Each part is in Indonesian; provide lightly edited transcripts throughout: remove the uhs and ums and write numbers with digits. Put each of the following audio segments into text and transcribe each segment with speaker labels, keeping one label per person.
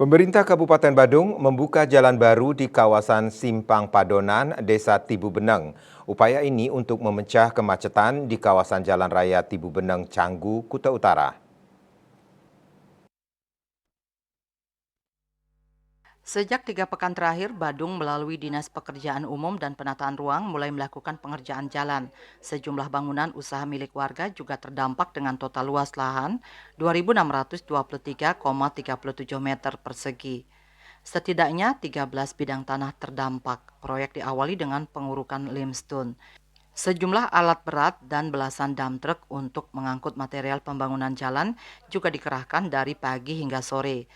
Speaker 1: Pemerintah Kabupaten Badung membuka jalan baru di kawasan Simpang Padonan, Desa Tibu Beneng. Upaya ini untuk memecah kemacetan di kawasan Jalan Raya Tibu Beneng, Canggu, Kuta Utara.
Speaker 2: Sejak 3 pekan terakhir, Badung melalui Dinas Pekerjaan Umum dan Penataan Ruang mulai melakukan pengerjaan jalan. Sejumlah bangunan usaha milik warga juga terdampak dengan total luas lahan 2.623,37 meter persegi. Setidaknya 13 bidang tanah terdampak. Proyek diawali dengan pengurukan limestone, sejumlah alat berat dan belasan dump truck untuk mengangkut material pembangunan jalan juga dikerahkan dari pagi hingga sore.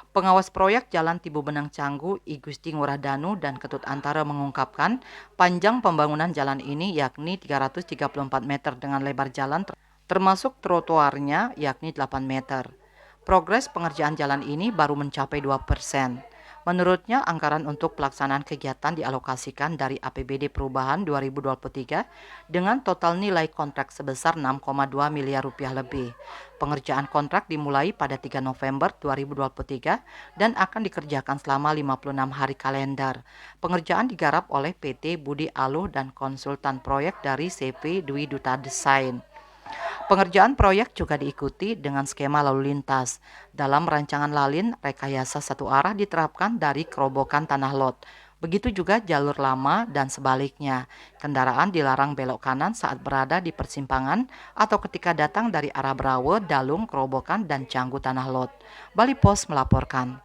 Speaker 2: Pengawas proyek Jalan Tibu Benang Canggu, I Gusti Ngurah Danu dan Ketut Antara mengungkapkan panjang pembangunan jalan ini yakni 334 meter dengan lebar jalan termasuk trotoarnya yakni 8 meter. Progres pengerjaan jalan ini baru mencapai 2%. Menurutnya, anggaran untuk pelaksanaan kegiatan dialokasikan dari APBD Perubahan 2023 dengan total nilai kontrak sebesar 6,2 miliar rupiah lebih. Pengerjaan kontrak dimulai pada 3 November 2023 dan akan dikerjakan selama 56 hari kalender. Pengerjaan digarap oleh PT Budi Aluh dan konsultan proyek dari CV Dwi Duta Desain. Pengerjaan proyek juga diikuti dengan skema lalu lintas. Dalam rancangan Lalin, rekayasa satu arah diterapkan dari kerobokan tanah lot. Begitu juga jalur lama dan sebaliknya. Kendaraan dilarang belok kanan saat berada di persimpangan atau ketika datang dari arah Brawe, Dalung, Kerobokan, dan Canggu Tanah Lot. Bali Pos melaporkan.